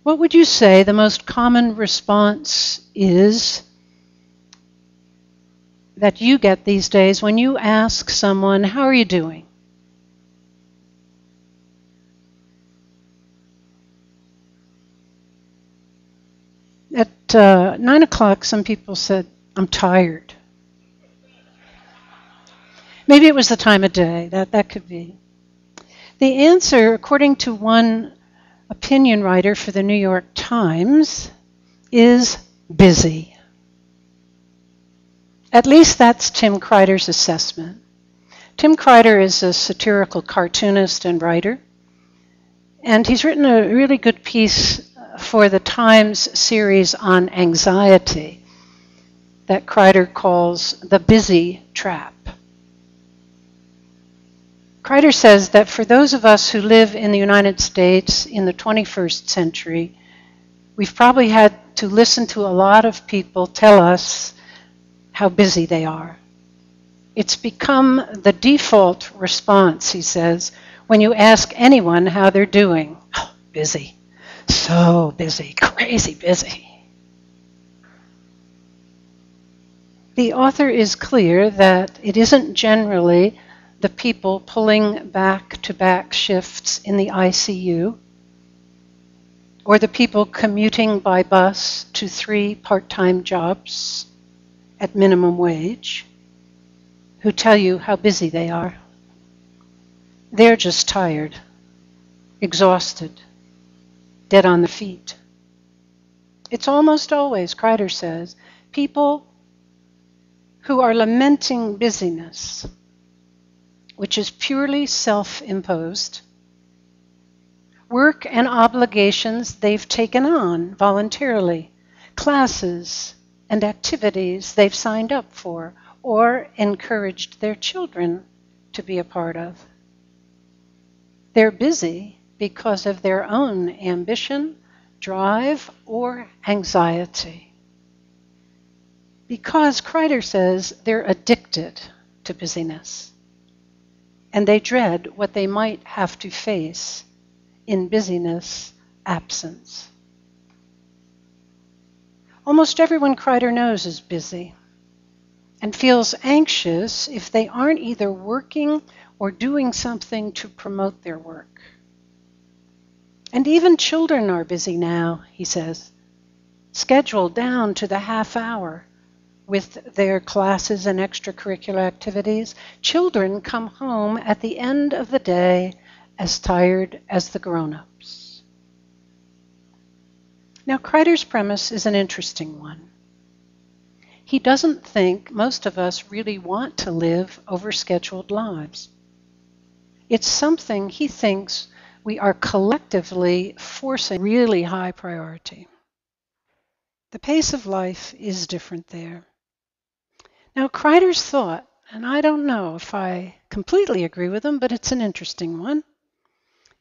What would you say the most common response is that you get these days when you ask someone, how are you doing? At 9 o'clock, some people said, I'm tired. Maybe it was the time of day. That could be. The answer, according to one opinion writer for the New York Times, is busy. At least that's Tim Kreider's assessment. Tim Kreider is a satirical cartoonist and writer, and he's written a really good piece for the Times series on anxiety that Kreider calls the busy trap. Kreider says that for those of us who live in the United States in the 21st century, we've probably had to listen to a lot of people tell us how busy they are. It's become the default response, he says, when you ask anyone how they're doing. Oh, busy. So busy. Crazy busy. The author is clear that it isn't generally the people pulling back-to-back shifts in the ICU, or the people commuting by bus to 3 part-time jobs at minimum wage, who tell you how busy they are. They're just tired, exhausted, dead on their feet. It's almost always, Kreider says, people who are lamenting busyness, which is purely self-imposed, work and obligations they've taken on voluntarily, classes and activities they've signed up for or encouraged their children to be a part of. They're busy because of their own ambition, drive, or anxiety. Because, Kreider says, they're addicted to busyness, and they dread what they might have to face in busyness absence. Almost everyone Kreider knows is busy and feels anxious if they aren't either working or doing something to promote their work. And even children are busy now, he says, scheduled down to the half hour with their classes and extracurricular activities. Children come home at the end of the day as tired as the grown-ups. Now, Kreider's premise is an interesting one. He doesn't think most of us really want to live overscheduled lives. It's something he thinks we are collectively forcing really high priority. The pace of life is different there. Now, Kreider's thought, and I don't know if I completely agree with him, but it's an interesting one.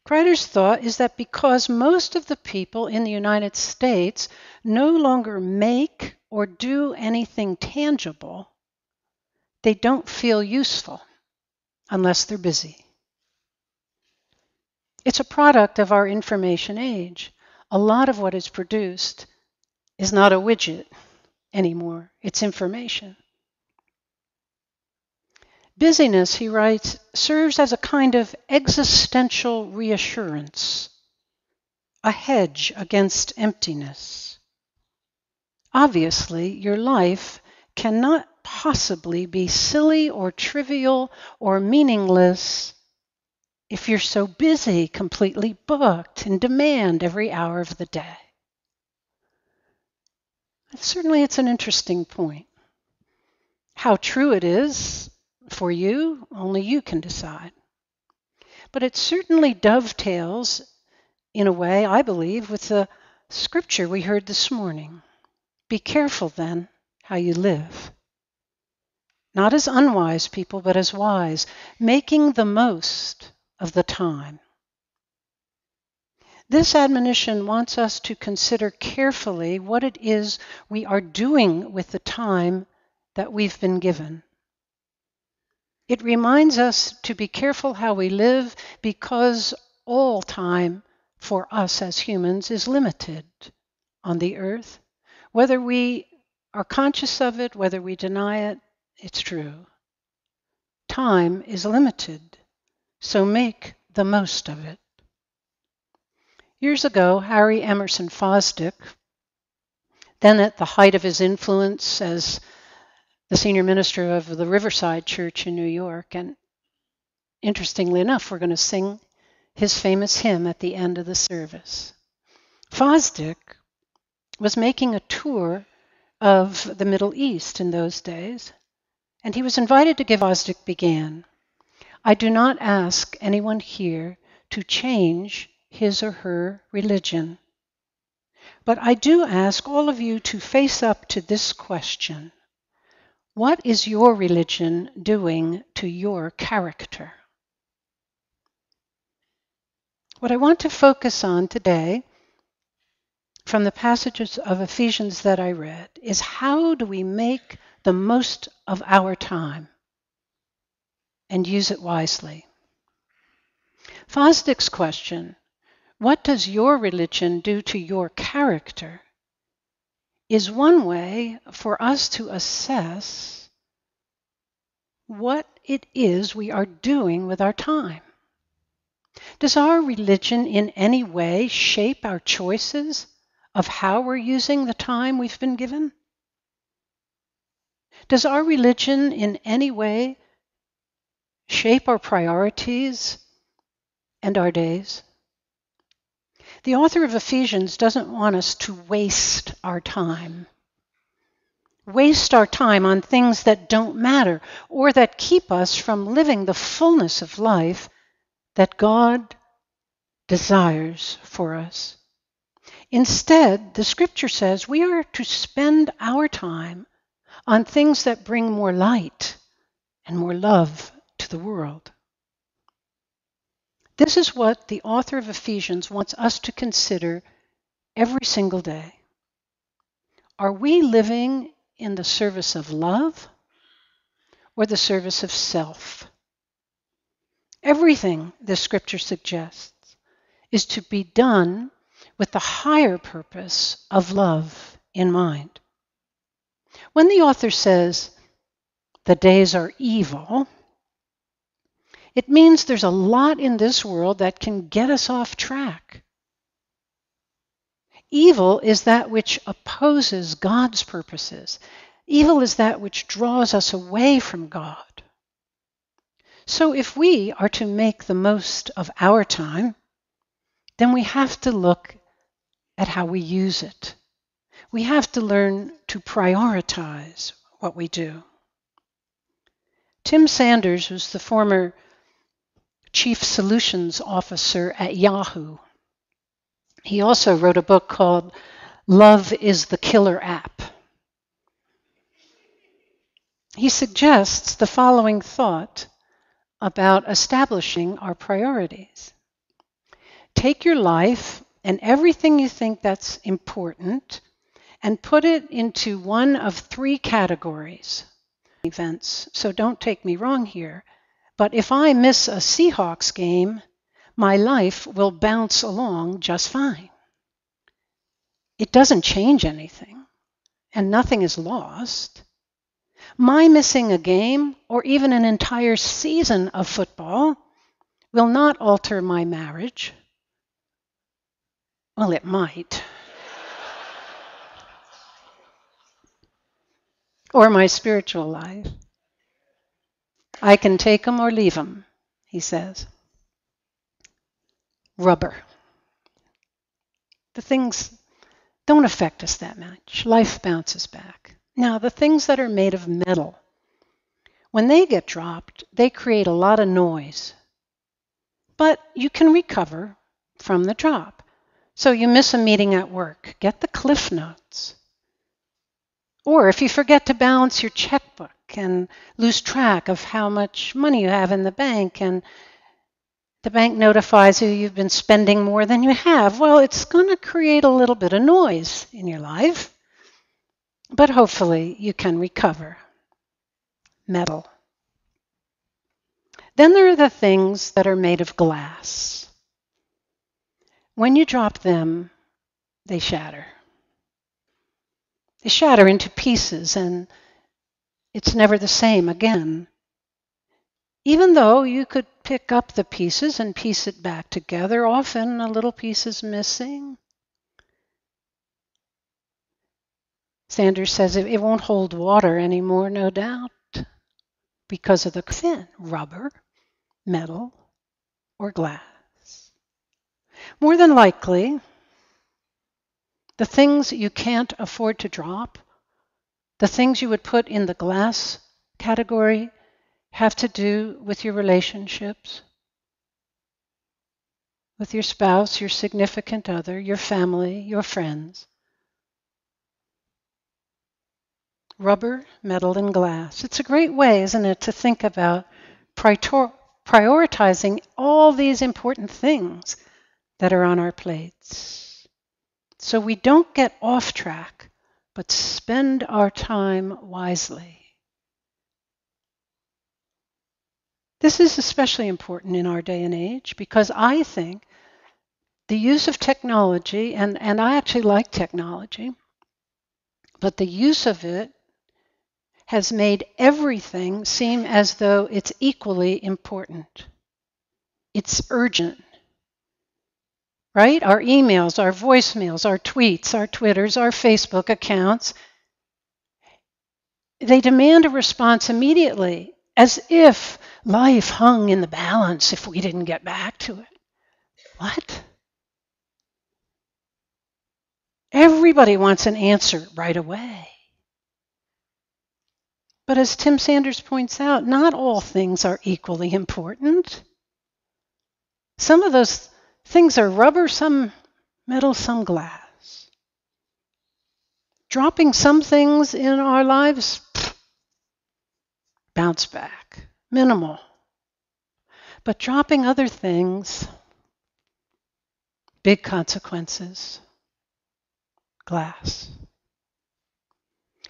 Kreider's thought is that because most of the people in the United States no longer make or do anything tangible, they don't feel useful unless they're busy. It's a product of our information age. A lot of what is produced is not a widget anymore, it's information. Busyness, he writes, serves as a kind of existential reassurance, a hedge against emptiness. Obviously, your life cannot possibly be silly or trivial or meaningless if you're so busy, completely booked, in demand every hour of the day. Certainly, it's an interesting point. How true it is for you, only you can decide. But it certainly dovetails, in a way, I believe, with the scripture we heard this morning. Be careful, then, how you live. Not as unwise people, but as wise, making the most of the time. This admonition wants us to consider carefully what it is we are doing with the time that we've been given. It reminds us to be careful how we live because all time for us as humans is limited on the earth. Whether we are conscious of it, whether we deny it, it's true. Time is limited, so make the most of it. Years ago, Harry Emerson Fosdick, then at the height of his influence as the senior minister of the Riverside Church in New York, and interestingly enough, we're going to sing his famous hymn at the end of the service. Fosdick was making a tour of the Middle East in those days, and he was invited to give. Fosdick began, "I do not ask anyone here to change his or her religion, but I do ask all of you to face up to this question. What is your religion doing to your character?" What I want to focus on today from the passages of Ephesians that I read is how do we make the most of our time and use it wisely. Fosdick's question, what does your religion do to your character, is one way for us to assess what it is we are doing with our time. Does our religion in any way shape our choices of how we're using the time we've been given? Does our religion in any way shape our priorities and our days? The author of Ephesians doesn't want us to waste our time. Waste our time on things that don't matter or that keep us from living the fullness of life that God desires for us. Instead, the scripture says we are to spend our time on things that bring more light and more love to the world. This is what the author of Ephesians wants us to consider every single day. Are we living in the service of love or the service of self? Everything the scripture suggests is to be done with the higher purpose of love in mind. When the author says the days are evil, it means there's a lot in this world that can get us off track. Evil is that which opposes God's purposes. Evil is that which draws us away from God. So if we are to make the most of our time, then we have to look at how we use it. We have to learn to prioritize what we do. Tim Sanders, who's the former Chief Solutions Officer at Yahoo, he also wrote a book called Love is the Killer App. He suggests the following thought about establishing our priorities. Take your life and everything you think that's important and put it into one of three categories. Events, so don't take me wrong here, but if I miss a Seahawks game, my life will bounce along just fine. It doesn't change anything, and nothing is lost. My missing a game, or even an entire season of football, will not alter my marriage. Well, it might. Or my spiritual life. I can take them or leave them, he says. Rubber. The things don't affect us that much. Life bounces back. Now, the things that are made of metal, when they get dropped, they create a lot of noise. But you can recover from the drop. So you miss a meeting at work, get the Cliff Notes. Or if you forget to balance your checkbook and lose track of how much money you have in the bank and the bank notifies you you've been spending more than you have, well, it's going to create a little bit of noise in your life. But hopefully you can recover. Metal. Then there are the things that are made of glass. When you drop them, they shatter. They shatter into pieces, and it's never the same again. Even though you could pick up the pieces and piece it back together, often a little piece is missing. Sanders says it won't hold water anymore, no doubt, because of the thin rubber, metal, or glass. More than likely, the things you can't afford to drop, the things you would put in the glass category, have to do with your relationships, with your spouse, your significant other, your family, your friends. Rubber, metal, and glass. It's a great way, isn't it, to think about prioritizing all these important things that are on our plates, so we don't get off track, but spend our time wisely. This is especially important in our day and age because I think the use of technology, and I actually like technology, but the use of it has made everything seem as though it's equally important. It's urgent, right? Our emails, our voicemails, our tweets, our Twitters, our Facebook accounts, they demand a response immediately, as if life hung in the balance if we didn't get back to it. What? Everybody wants an answer right away. But as Tim Sanders points out, not all things are equally important. Some of those things are rubber, some metal, some glass. Dropping some things in our lives, bounce back, minimal. But dropping other things, big consequences, glass.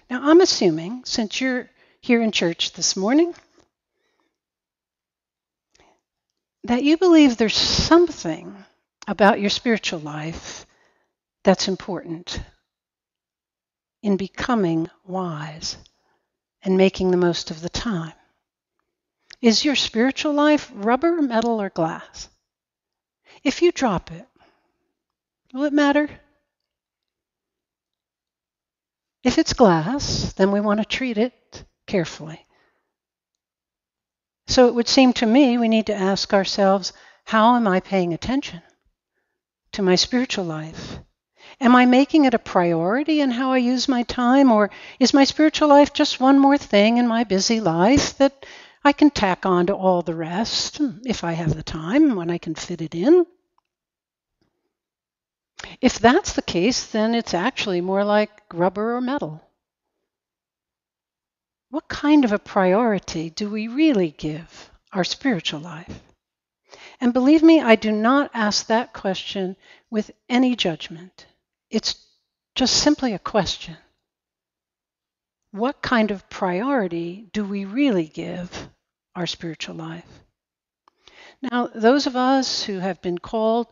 Now I'm assuming, since you're here in church this morning, that you believe there's something about your spiritual life that's important in becoming wise and making the most of the time. Is your spiritual life rubber, metal, or glass? If you drop it, will it matter? If it's glass, then we want to treat it carefully. So it would seem to me we need to ask ourselves, how am I paying attention to my spiritual life? Am I making it a priority in how I use my time, or is my spiritual life just one more thing in my busy life that I can tack on to all the rest if I have the time, when I can fit it in? If that's the case, then it's actually more like rubber or metal. What kind of a priority do we really give our spiritual life? And believe me, I do not ask that question with any judgment. It's just simply a question. What kind of priority do we really give our spiritual life? Now, those of us who have been called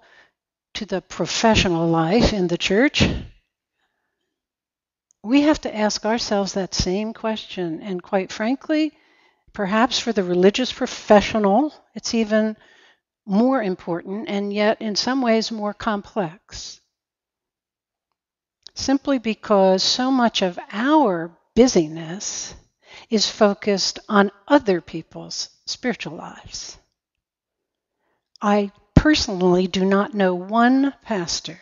to the professional life in the church, we have to ask ourselves that same question. And quite frankly, perhaps for the religious professional, it's even more important and yet in some ways more complex. Simply because so much of our busyness is focused on other people's spiritual lives. I personally do not know one pastor,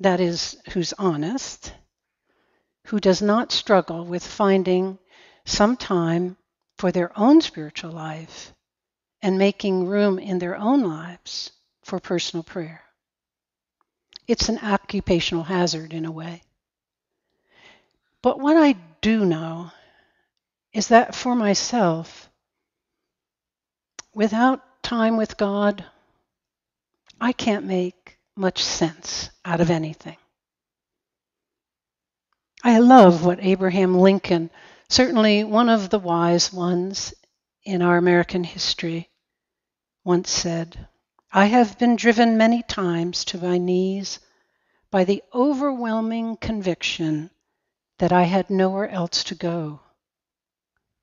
that is, who's honest, who does not struggle with finding some time for their own spiritual life and making room in their own lives for personal prayer. It's an occupational hazard in a way. But what I do know is that for myself, without time with God, I can't make much sense out of anything. I love what Abraham Lincoln, certainly one of the wise ones in our American history, once said. I have been driven many times to my knees by the overwhelming conviction that I had nowhere else to go.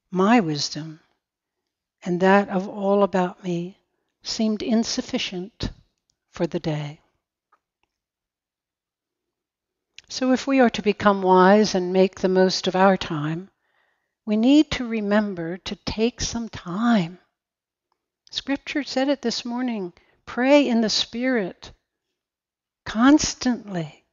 My wisdom, and that of all about me, seemed insufficient for the day. So if we are to become wise and make the most of our time, we need to remember to take some time. Scripture said it this morning. Pray in the Spirit constantly.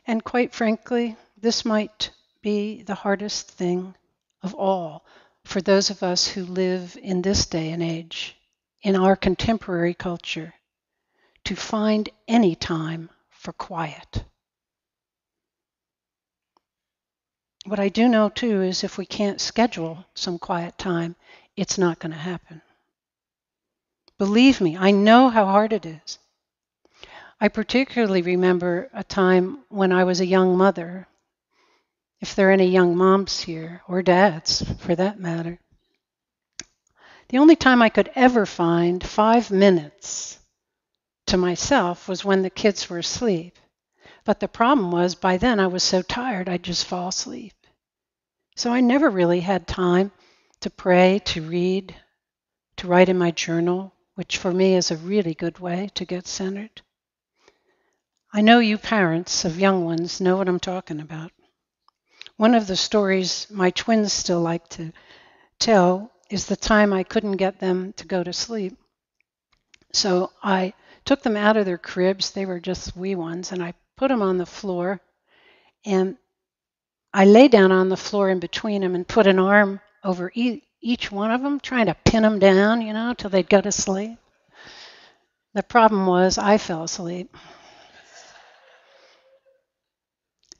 And quite frankly, this might be the hardest thing of all for those of us who live in this day and age, in our contemporary culture, to find any time for quiet. What I do know too is if we can't schedule some quiet time, it's not going to happen. Believe me, I know how hard it is. I particularly remember a time when I was a young mother, if there are any young moms here, or dads for that matter. The only time I could ever find 5 minutes to myself was when the kids were asleep. But the problem was by then I was so tired I'd just fall asleep. So I never really had time to pray, to read, to write in my journal, which for me is a really good way to get centered. I know you parents of young ones know what I'm talking about. One of the stories my twins still like to tell is the time I couldn't get them to go to sleep. So I took them out of their cribs, they were just wee ones, and I put them on the floor, and I lay down on the floor in between them and put an arm over each one of them, trying to pin them down, till they'd go to sleep. The problem was I fell asleep.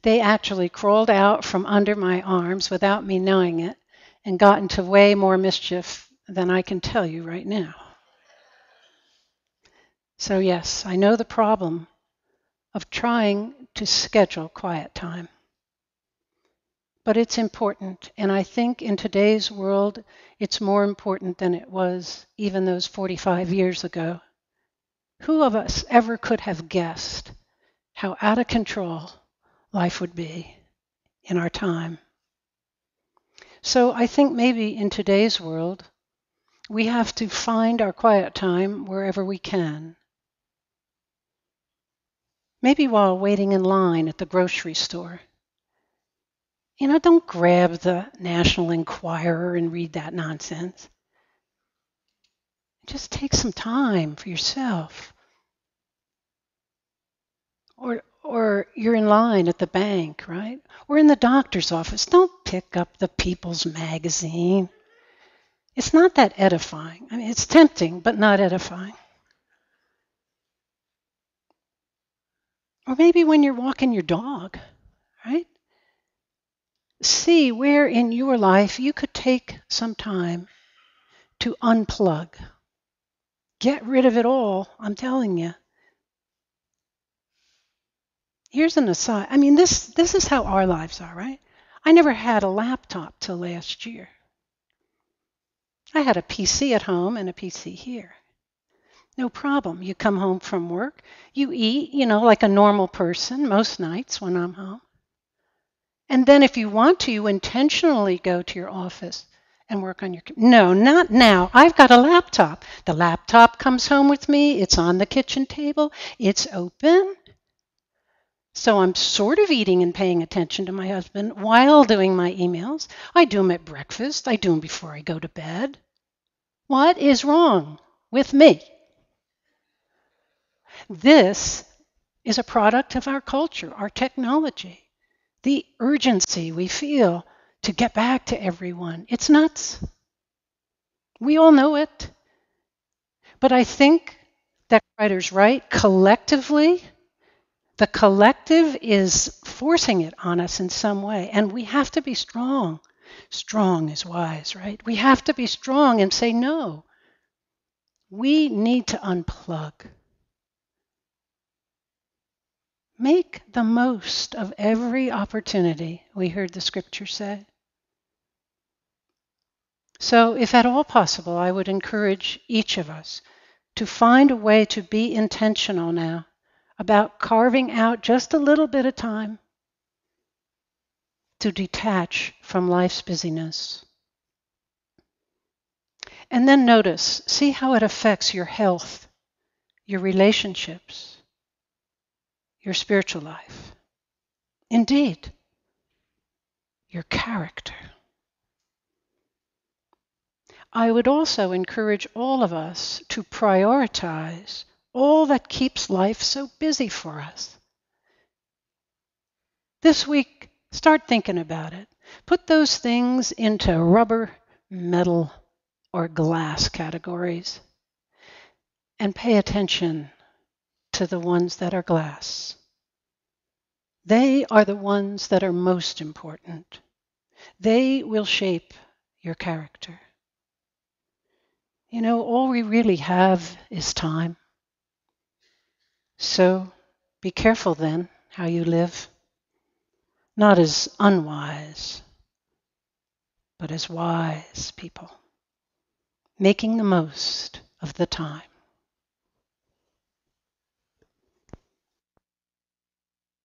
They actually crawled out from under my arms without me knowing it and got into way more mischief than I can tell you right now. So yes, I know the problem of trying to schedule quiet time. But it's important, and I think in today's world, it's more important than it was even those 45 years ago. Who of us ever could have guessed how out of control life would be in our time? So I think maybe in today's world, we have to find our quiet time wherever we can. Maybe while waiting in line at the grocery store. Don't grab the National Enquirer and read that nonsense. Just take some time for yourself. Or you're in line at the bank, right? Or in the doctor's office. Don't pick up the People's Magazine. It's not that edifying. I mean, it's tempting, but not edifying. Or maybe when you're walking your dog, right? See where in your life you could take some time to unplug. Get rid of it all, I'm telling you. Here's an aside. I mean, this is how our lives are, right? I never had a laptop till last year. I had a PC at home and a PC here. No problem. You come home from work, you eat, like a normal person most nights when I'm home. And then if you want to, you intentionally go to your office and work on your... No, not now. I've got a laptop. The laptop comes home with me. It's on the kitchen table. It's open. So I'm sort of eating and paying attention to my husband while doing my emails. I do them at breakfast. I do them before I go to bed. What is wrong with me? This is a product of our culture, our technology, the urgency we feel to get back to everyone. It's nuts. We all know it. But I think that writer's right. Collectively, the collective is forcing it on us in some way, and we have to be strong. Strong is wise, right? We have to be strong and say no. We need to unplug. Make the most of every opportunity, we heard the scripture say. So, if at all possible, I would encourage each of us to find a way to be intentional now about carving out just a little bit of time to detach from life's busyness. And then notice, see how it affects your health, your relationships, your spiritual life. Indeed, your character. I would also encourage all of us to prioritize all that keeps life so busy for us. This week, start thinking about it. Put those things into rubber, metal, or glass categories and pay attention to the ones that are glass. They are the ones that are most important. They will shape your character. You know, all we really have is time. So be careful then how you live, not as unwise, but as wise people, making the most of the time.